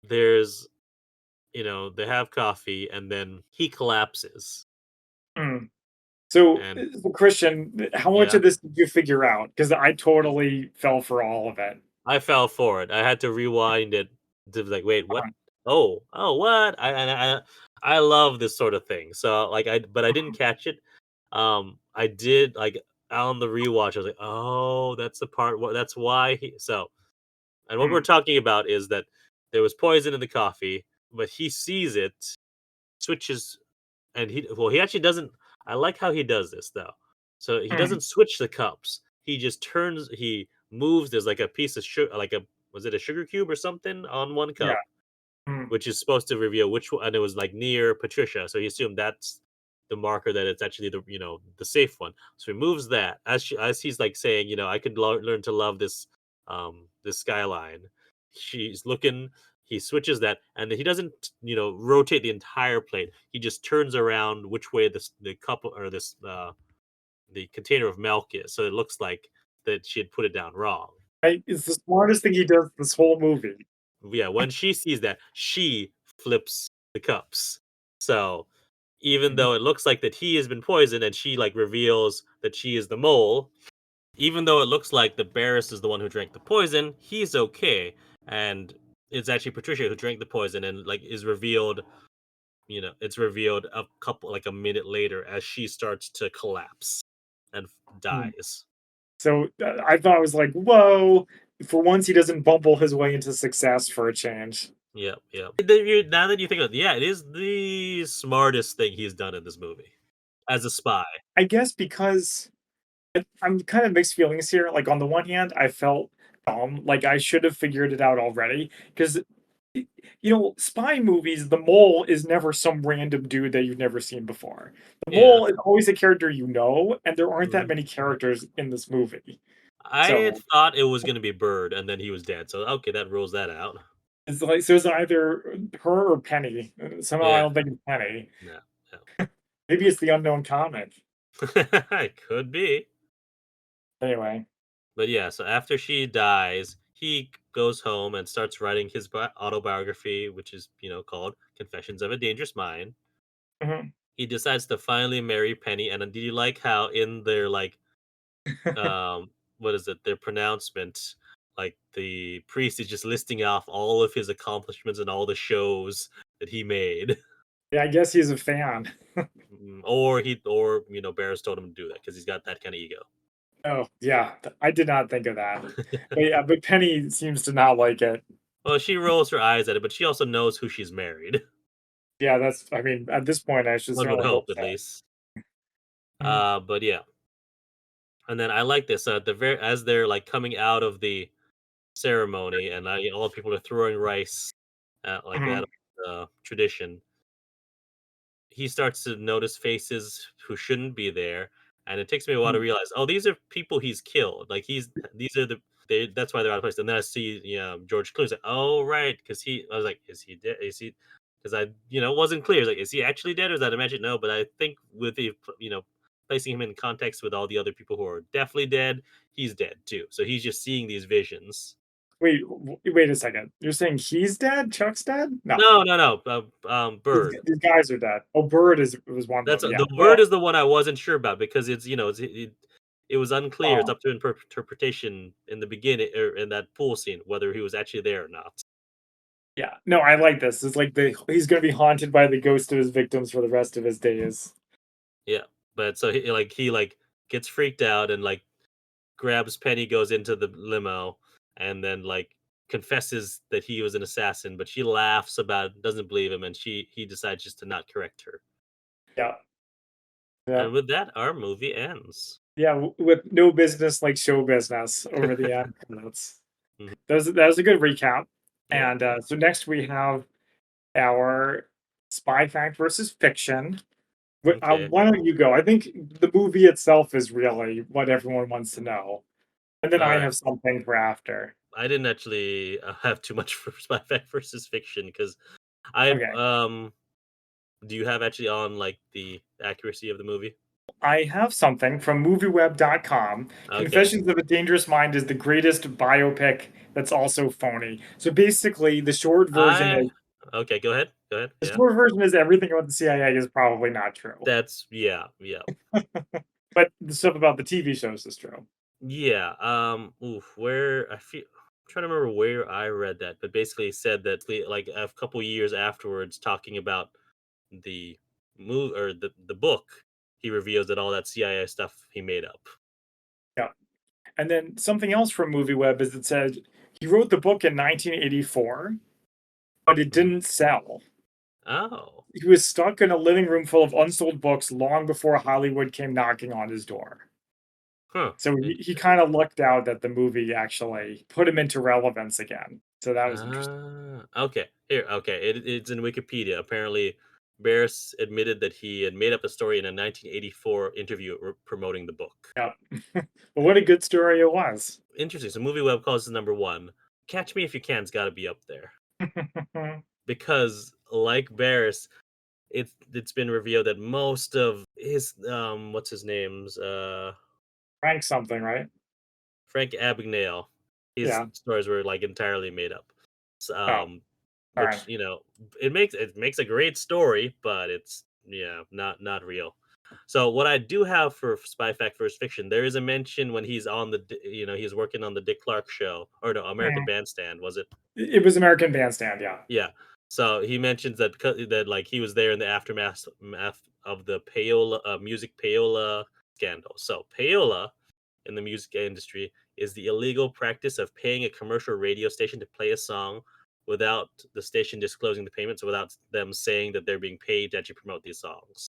There's they have coffee and then he collapses. Mm. So, And Christian, how much yeah, of this did you figure out? Because I totally fell for all of it. I fell for it. I had to rewind it to be like, wait, what? Oh, what? I love this sort of thing. So like but I didn't catch it. I did like on the rewatch. I was like, oh, that's the part. What? That's why he. So and what we're Mm, talking about is that there was poison in the coffee, but he sees it, switches, and he actually doesn't. I like how he does this though. So he Mm, doesn't switch the cups. He moves. There's like a piece of sugar, was it a sugar cube or something on one yeah. cup, Mm, which is supposed to reveal which one, and it was like near Patricia. So he assumed that's the marker that it's actually the safe one. So he moves that as he's like saying, I could learn to love this skyline. She's looking. He switches that, and then he doesn't rotate the entire plate. He just turns around which way the cup or the container of milk is, so it looks like that she had put it down wrong. it's the smartest thing he does this whole movie. Yeah, when she sees that, she flips the cups. So even Mhm. though it looks like that he has been poisoned and she like reveals that she is the mole, even though it looks like the Barris is the one who drank the poison, he's okay. And it's actually Patricia who drank the poison and like is revealed, it's revealed a minute later as she starts to collapse and Mm. dies. So I thought it was like, whoa. For once, he doesn't bumble his way into success for a change. Yep, yep. Now that you think of it, yeah, it is the smartest thing he's done in this movie as a spy. I guess because I'm kind of mixed feelings here. Like on the one hand, I felt dumb, like I should have figured it out already. Because spy movies, the mole is never some random dude that you've never seen before. The Yeah. mole is always a character you know, and there aren't that Mhm. many characters in this movie. I had So thought it was gonna be Bird, and then he was dead. So okay, that rules that out. it's like so it's either her or Penny. Somehow I Yeah. don't think it's Penny. No. No. Maybe it's the unknown comic. It could be. Anyway. But yeah, so after she dies, he goes home and starts writing his autobiography, which is, called Confessions of a Dangerous Mind. Mhm. He decides to finally marry Penny, and did you like how in their like what is it, their pronouncement, like the priest is just listing off all of his accomplishments and all the shows that he made. Yeah, I guess he's a fan. Or Barris told him to do that because he's got that kind of ego. Oh, yeah. I did not think of that. But yeah, but Penny seems to not like it. Well, she rolls her eyes at it, but she also knows who she's married. Yeah, I mean, at this point, I should One would certainly hope hope, at so. least. Mhm, But yeah, and then I like this. The very as they're like coming out of the ceremony, and all the people are throwing rice, like mhm, that tradition. He starts to notice faces who shouldn't be there, and it takes me a while to mhm. realize, oh, these are people he's killed. Like these are that's why they're out of place. And then I see, George Clooney. Like, oh, right, because I was like, is he dead? Is he? Because wasn't clear. Like, is he actually dead, or is that imagined? No, but I think with the placing him in context with all the other people who are definitely dead, he's dead too. So he's just seeing these visions. Wait a second. You're saying he's dead? Chuck's dead? No. No, no, no. Bird. These guys are dead. Oh, Bird was one of That's them. Yeah. the Well, word is the one I wasn't sure about because it was unclear. It's oh, up to interpretation in the beginning or in that pool scene whether he was actually there or not. yeah. No, I like this. It's like he's gonna be haunted by the ghost of his victims for the rest of his days. Yeah, but so he gets freaked out and like grabs Penny, goes into the limo, and then like confesses that he was an assassin. But she laughs about it, doesn't believe him, and he decides just to not correct her. Yeah. Yeah. And with that, our movie ends. Yeah. With no business like show business over the end. That's Mhm. that was a good recap. Yeah. And so next we have our spy fact versus fiction. Okay. Why don't you go? I think the movie itself is really what everyone wants to know. And then All I right. have something for after. I didn't actually have too much for spy fact versus fiction because I Okay. do you have actually on like the accuracy of the movie? I have something from movieweb.com. Okay. Confessions of a Dangerous Mind is the greatest biopic that's also phony. So basically, I okay, go ahead. Go ahead. the Yeah. short version is everything about the CIA is probably not true. That's yeah, yeah. But the stuff about the TV shows is true. Yeah. Where I feel I'm trying to remember where I read that, but basically it said that like a couple years afterwards talking about the move or the book, he reveals that all that CIA stuff he made up. Yeah. And then something else from MovieWeb is it said he wrote the book in 1984, but it Mhm. didn't sell. Oh. He was stuck in a living room full of unsold books long before Hollywood came knocking on his door. Huh. So he kind of lucked out that the movie actually put him into relevance again. So that was interesting. Okay. Here, okay. It's in Wikipedia. Apparently, Barris admitted that he had made up a story in a 1984 interview promoting the book. Yep. But what a good story it was. Interesting. So, Movie Web calls this number one. Catch Me If You Can's got to be up there because, like Barris, it's been revealed that most of his what's his name's Frank something, right? Frank Abagnale, his Yeah. stories were like entirely made up. So, Oh, all right. which it makes a great story, but it's not real. So what I do have for Spy Fact First Fiction, there is a mention when he's on he's working on the Dick Clark show, or no, American Mhm. Bandstand, was it? It was American Bandstand, yeah. Yeah. So he mentions that because that like he was there in the aftermath of the payola music payola scandal. So payola in the music industry is the illegal practice of paying a commercial radio station to play a song without the station disclosing the payment, so without them saying that they're being paid to actually promote these songs.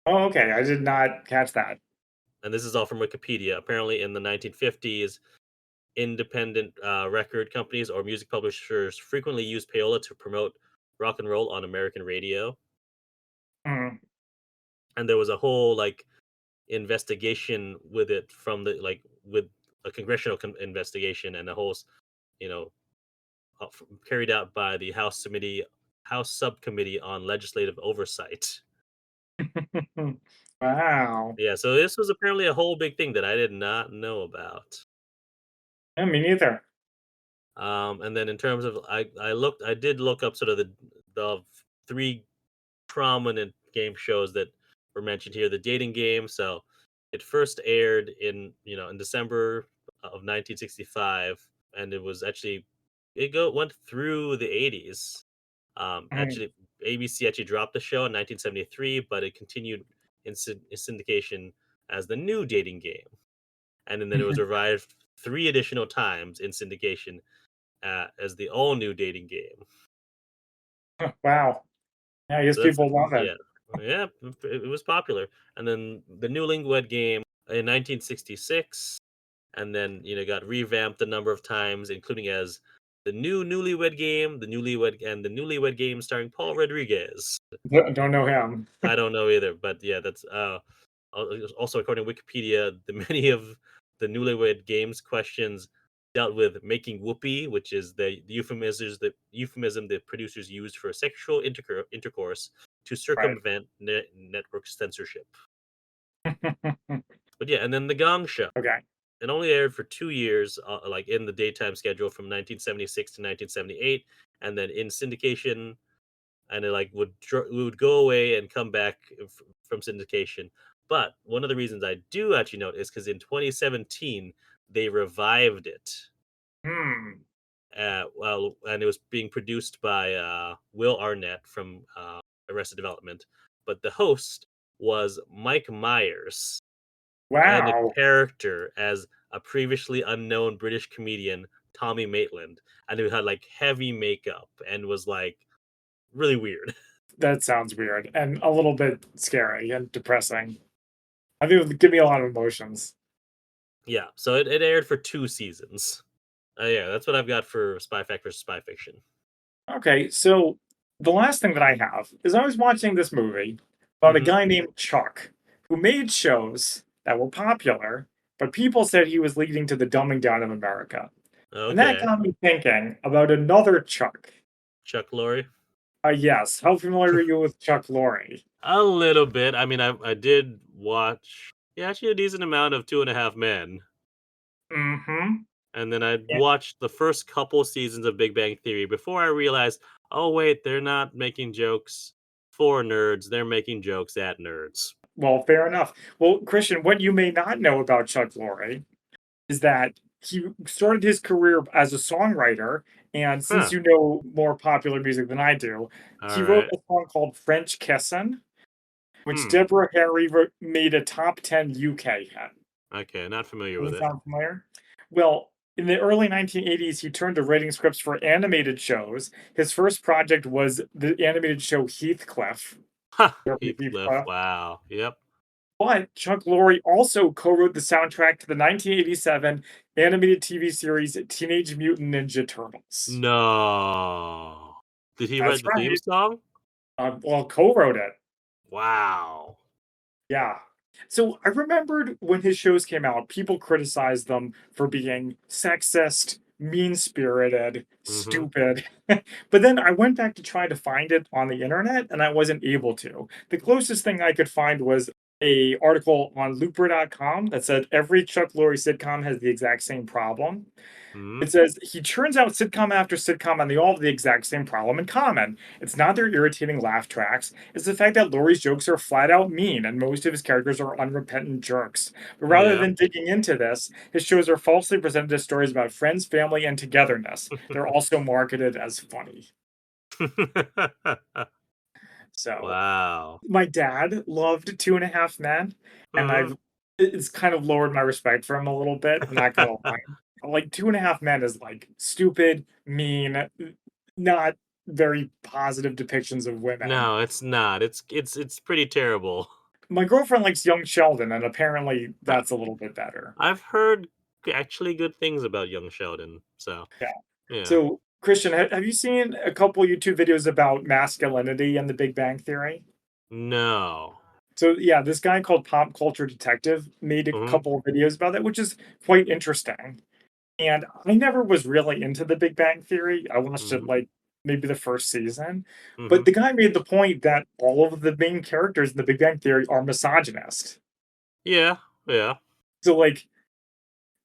Oh, okay. I did not catch that. And this is all from Wikipedia. Apparently, in the 1950s, independent record companies or music publishers frequently used payola to promote rock and roll on American radio. Mm. And there was a whole like investigation with it from the like with a congressional investigation and a whole you know carried out by the House Subcommittee on Legislative Oversight. Wow. Yeah, so this was apparently a whole big thing that I did not know about. Yeah, me neither. And then in terms of I did look up sort of the three prominent game shows that were mentioned here. The dating game, so it first aired in December of 1965, and it was actually went through the 80s. Mhm. Actually, ABC actually dropped the show in 1973, but it continued in syndication as the new dating game, and then it was revived three additional times in syndication as the all new dating game. Wow. Yeah, I guess So that's people love it. yeah, yeah, it was popular. And then the Newlywed Game in 1966, and then got revamped a number of times, including as the new Newlywed Game, the Newlywed Game starring Paul Rodriguez. Don't know him. I don't know either, but yeah, that's also according to Wikipedia, the many of the Newlywed Games questions dealt with making whoopee, which is the euphemism that producers used for sexual intercourse to Right. circumvent network censorship. But yeah, and then the Gong Show. Okay. It only aired for 2 years, like in the daytime schedule from 1976 to 1978, and then in syndication, and it like would go away and come back from syndication. But one of the reasons I do actually know is because in 2017 they revived it. Hmm. Well, and it was being produced by Will Arnett from Arrested Development, but the host was Mike Myers, and a Wow. character as a previously unknown British comedian, Tommy Maitland, and who had like heavy makeup and was like really weird. That sounds weird and a little bit scary and depressing. I think it would give me a lot of emotions. Yeah, so it aired for 2 seasons. Yeah, that's what I've got for Spy Fact versus Spy Fiction. Okay, so the last thing that I have is I was watching this movie about a Hmm. guy named Chuck who made shows that were popular, but people said he was leading to the dumbing down of America. And that Okay, got me thinking about another Chuck. Chuck Lorre. Yes, how familiar are you with Chuck Lorre? A little bit. I mean, I did watch, yeah, actually a decent amount of Two and a Half Men, Mm-hmm. and then I watched the first couple seasons of Big Bang Theory before I realized, oh wait, they're not making jokes for nerds; they're making jokes at nerds. Well, fair enough. Well, Christian, what you may not know about Chuck Lorre is that he started his career as a songwriter, and since Huh. you know more popular music than I do, he All wrote right. a song called French Kissin', which Hmm. Deborah Harry made a top 10 UK hit. Okay, not familiar Does with it it. sound familiar? Well, in the early 1980s, he turned to writing scripts for animated shows. His first project was the animated show Heathcliff. Ha! Remember Heathcliff. Heathcliff? Wow. Yep. But Chuck Lorre also co-wrote the soundtrack to the 1987 animated TV series Teenage Mutant Ninja Turtles. No. Did he write That's the theme right. song? Well, co-wrote it. Wow. Yeah. So I remembered when his shows came out, people criticized them for being sexist, mean-spirited, Mhm. stupid. But then I went back to try to find it on the internet and I wasn't able to. The closest thing I could find was a article on looper.com that said every Chuck Lorre sitcom has the exact same problem. Mhm. It says he churns out sitcom after sitcom, and they all have the exact same problem in common. It's not their irritating laugh tracks, it's the fact that Laurie's jokes are flat out mean, and most of his characters are unrepentant jerks. But rather Yeah. than digging into this, his shows are falsely presented as stories about friends, family, and togetherness. They're also marketed as funny. So, Wow. my dad loved Two and a Half Men, and Mhm. it's kind of lowered my respect for him a little bit. I'm not gonna lie. Like Two and a Half Men is like stupid, mean, not very positive depictions of women. No, it's not. It's pretty terrible. My girlfriend likes Young Sheldon, and apparently I that's a little bit better. I've heard actually good things about young Sheldon, so, Yeah. yeah. So, Christian, have you seen a couple YouTube videos about masculinity and the Big Bang Theory? No. So yeah, this guy called Pop Culture Detective made a Mhm. couple of videos about that, which is quite interesting. And I never was really into The Big Bang Theory. I watched it Mhm. like maybe the first season, but Mhm. the guy made the point that all of the main characters in The Big Bang Theory are misogynist. Yeah, yeah, So like,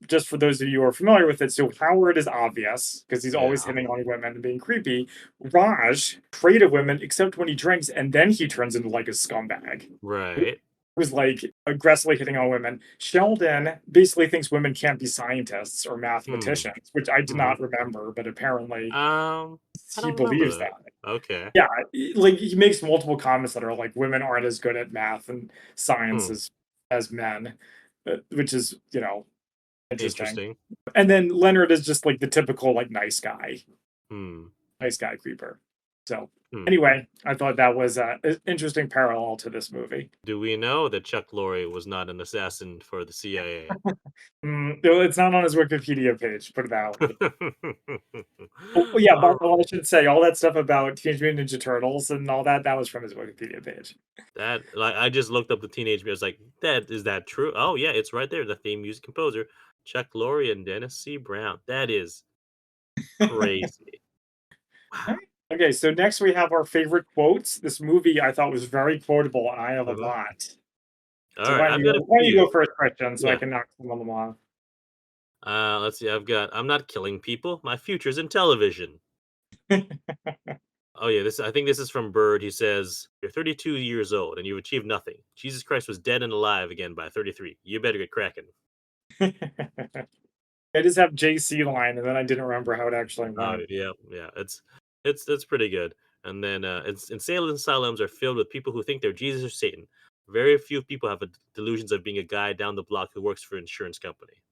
just for those of you who are familiar with it, so Howard is obvious because he's always yeah. hitting on women and being creepy. Raj, afraid of women, except when he drinks, and then he turns into like a scumbag. Right. Was like aggressively hitting on women. Sheldon basically thinks women can't be scientists or Hmm. mathematicians, which I did Mhm. not remember, but apparently I he don't remember believes that. that. Okay. Yeah, like he makes multiple comments that are like women aren't as good at math and science Hmm. as men, which is interesting. Interesting. And then Leonard is just like the typical like Hmm. nice guy creeper. So Hmm. anyway, I thought that was an interesting parallel to this movie. Do we know that Chuck Lorre was not an assassin for the CIA? No, it's not on his Wikipedia page, put it that way. Oh, yeah, but Alri well, I should say all that stuff about Teenage Mutant Ninja Turtles and all that, that was from his Wikipedia page. that like, I just looked up the Teenage Mutant, I was like, "That is that true?" Oh, yeah, it's right there, the theme music composer, Chuck Lorre and Dennis C. Brown. That is crazy. Wow. Alright. Okay, so next we have our favorite quotes. This movie I thought was very quotable, and I have a Uh-huh. lot. So Alright, I've got a why don't you few. go first, Christian, so I Yeah. can knock some of them off? Let's see, "I'm not killing people, my future's in television." Oh, yeah, this I think this is from Bird. He says, "You're 32 years old and you've achieved nothing. Jesus Christ was dead and alive again by 33. You better get cracking." I just have JC line, and then I didn't remember how it actually Oh, went. yeah, yeah, it's pretty good. And then, it's insane asylums are filled with people who think they're Jesus or Satan. Very few people have a delusions of being a guy down the block who works for an insurance company.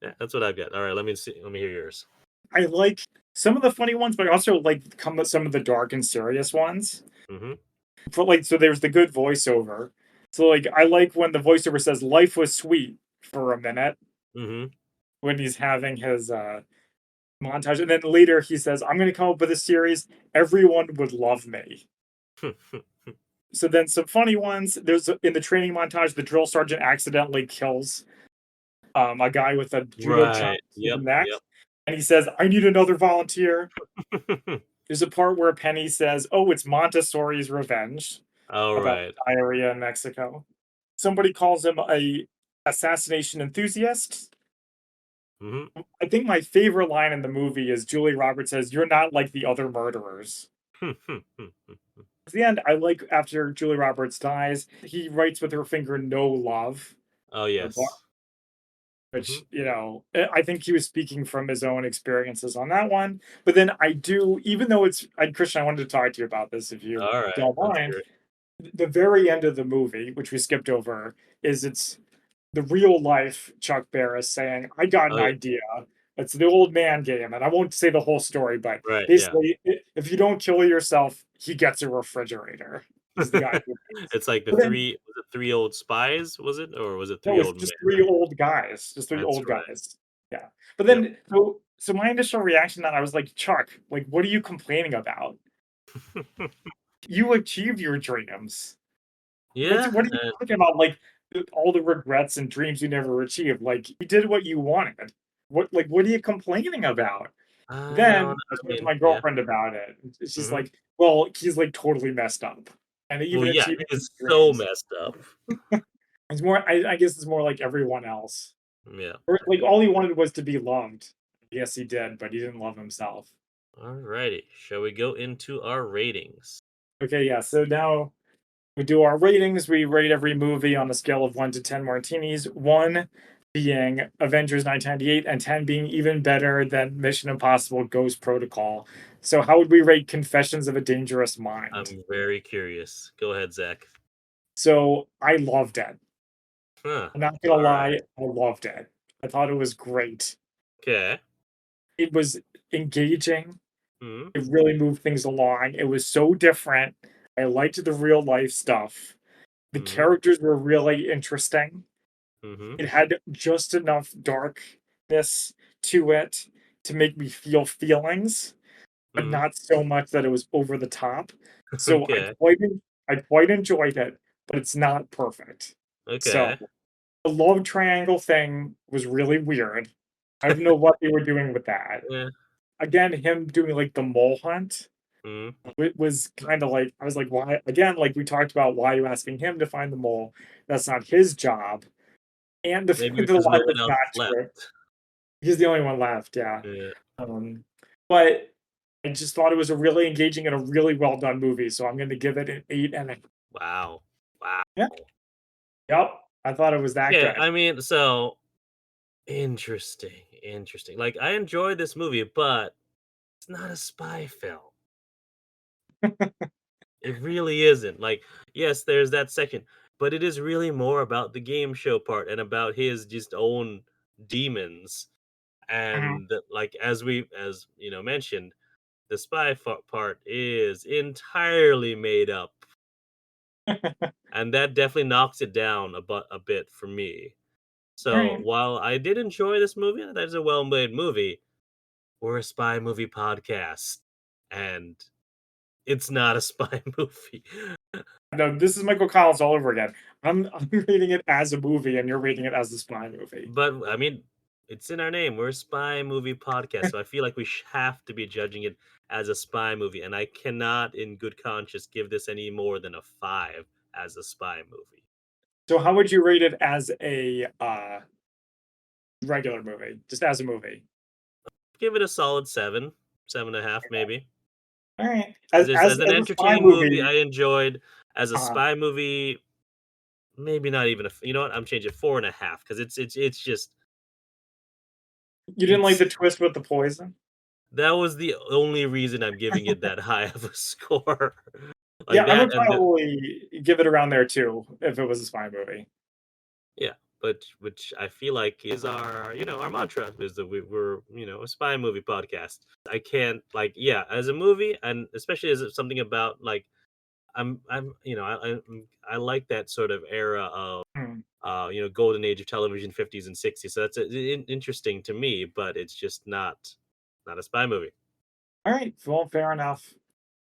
Yeah, that's what I've got. Alright, let me hear yours. I like some of the funny ones, but I also like some of the dark and serious ones. Mhm, For like, so there's the good voiceover. So like, I like when the voiceover says "life was sweet" for a minute mhm. when he's having his montage, and then later he says, "I'm going to come up with a series. Everyone would love me." So then some funny ones. There's in the training montage, the drill sergeant accidentally kills a guy with a judo chop Right, to the yep, neck, yep. and he says, "I need another volunteer." There's a part where Penny says, "Oh, it's Montessori's revenge," about Alright. diarrhea in Mexico. Somebody calls him a assassination enthusiast. Mhm. I think my favorite line in the movie is Julie Roberts says, "You're not like the other murderers." At the end, I like after Julie Roberts dies, he writes with her finger "no love," Oh, the bar, yes. Mhm. which I think he was speaking from his own experiences on that one. But then I do, even though Christian, I wanted to talk to you about this if you Alright, don't let's mind. hear it. The very end of the movie, which we skipped over, is it's the real life Chuck Barris saying, "I got an Oh, yeah. idea." It's the old man game, and I won't say the whole story, but Right, yeah. basically, if you don't kill yourself, he gets a refrigerator. Is the guy who pays. It's like the But then 3 three old spies, was it? Or was it No, three it's old just men? 3 old guys, just 3 That's old right. guys. Yeah. But Yep. then so my initial reaction to that, I was like, "Chuck, like, what are you complaining about? You achieved your dreams. Yeah, What are you talking about? Like, all the regrets and dreams you never achieved. Like, you did what you wanted. What are you complaining about?" I don't Then I I spoke to mean, my yeah. girlfriend about it. And she's Mhm. like, "Well, he's, like, totally messed up, and Well, even yeah, achieving he his is so dreams." messed up. It's more I guess it's more like everyone else. Yeah. Or, like, all he wanted was to be loved. Yes, he did, but he didn't love himself. Alrighty. Shall we go into our ratings? Okay, yeah, so now we do our ratings. We rate every movie on a scale of 1 to 10 martinis, 1 being Avengers 1998 and 10 being even better than Mission Impossible Ghost Protocol. So how would we rate Confessions of a Dangerous Mind? I'm very curious. Go ahead, Zach. So I loved it. Huh. I'm not gonna All right. lie, I loved it. I thought it was great. Okay. It was engaging. Hmm. It really moved things along. It was so different. I liked the real life stuff. The Hmm. characters were really interesting. Hmm. It had just enough darkness to it to make me feel feelings, but Hmm. not so much that it was over the top. So Okay. I quite enjoyed it, but it's not perfect. So Okay. the love triangle thing was really weird. I don't know what they were doing with that. Yeah. Again, him doing like the mole hunt Hmm. it was kind of like I was like, why? Again, like we talked about, why are you asking him to find the mole? That's not his job. And the fact Maybe that the because no line one is else not left. true. He's the only one left. Yeah. Yeah. But I just thought it was a really engaging and a really well done movie. So I'm going to give it an 8 and a. Wow. Wow. Yeah. Yep. I thought it was that Yeah. good. I mean, so interesting. Interesting. Like, I enjoyed this movie, but it's not a spy film. It really isn't. Like, yes, there's that second, but it is really more about the game show part and about his just own demons. Mhm. And like as you know mentioned, the part is entirely made up, and that definitely knocks it down a bit for me. All So right. while I did enjoy this movie, and that's a well-made movie, we're a spy movie podcast, and it's not a spy movie. No, this is Michael Collins all over again. I'm rating it as a movie, and you're rating it as a spy movie. But I mean, it's in our name. We're a spy movie podcast, so I feel like we have to be judging it as a spy movie, and I cannot, in good conscience, give this any more than a 5 as a spy movie. So how would you rate it as a regular movie, just as a movie? Give it a solid 7, 7.5, maybe. All right. As an As a spy entertaining movie, movie, I enjoyed. As a uh, spy movie, maybe not even you know what? I'm changing 4.5 because it's just you didn't like it's the twist with the poison? that was the only reason I'm giving it that high of a score. Yeah, Like I that would and the probably give it around there too if it was a spy movie. Yeah, but which I feel like is our, our mantra is that we're, a spy movie podcast. I can't like, yeah, as a movie, and especially as it's something about like, I like that sort of era of, Hmm. golden age of television, 50s and 60s. So that's interesting to me, but it's just not a spy movie. All right, well, fair enough.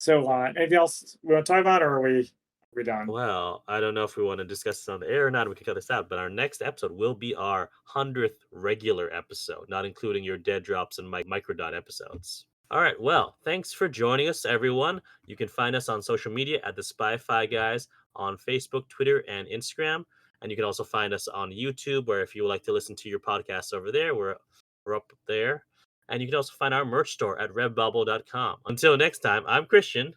So, anything else we want to talk about, or are we done? Well, I don't know if we want to discuss this on the air or not. We can cut this out, but our next episode will be our 100th regular episode, not including your dead drops and microdot episodes. All right. Well, thanks for joining us, everyone. You can find us on social media at the Spy-Fi Guys on Facebook, Twitter, and Instagram. And you can also find us on YouTube, where if you would like to listen to your podcasts over there, we're up there. And you can also find our merch store at redbubble.com. Until next time, I'm Christian.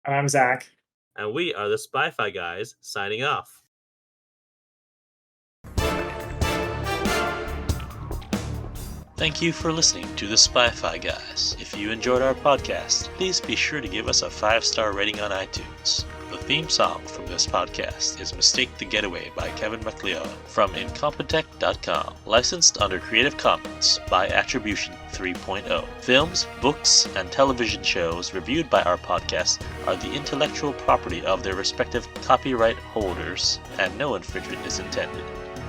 And I'm Zach. And we are the Spy-Fi Guys, signing off. Thank you for listening to the Spy-Fi Guys. If you enjoyed our podcast, please be sure to give us a 5-star rating on iTunes. The theme song from this podcast is Mistake the Getaway by Kevin MacLeod from Incompetech.com. Licensed under Creative Commons by Attribution 3.0. Films, books, and television shows reviewed by our podcast are the intellectual property of their respective copyright holders, and no infringement is intended.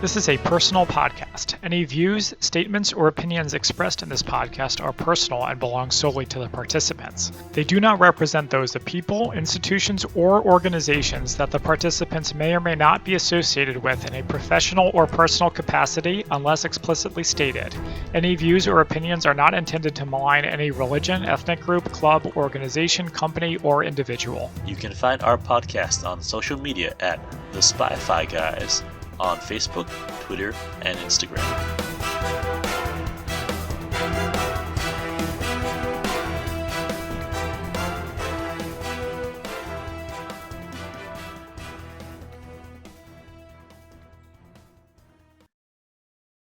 This is a personal podcast. Any views, statements, or opinions expressed in this podcast are personal and belong solely to the participants. They do not represent those of people, institutions, or organizations that the participants may or may not be associated with in a professional or personal capacity unless explicitly stated. Any views or opinions are not intended to malign any religion, ethnic group, club, organization, company, or individual. You can find our podcast on social media at The Spy-Fi Guys on Facebook, Twitter, and Instagram.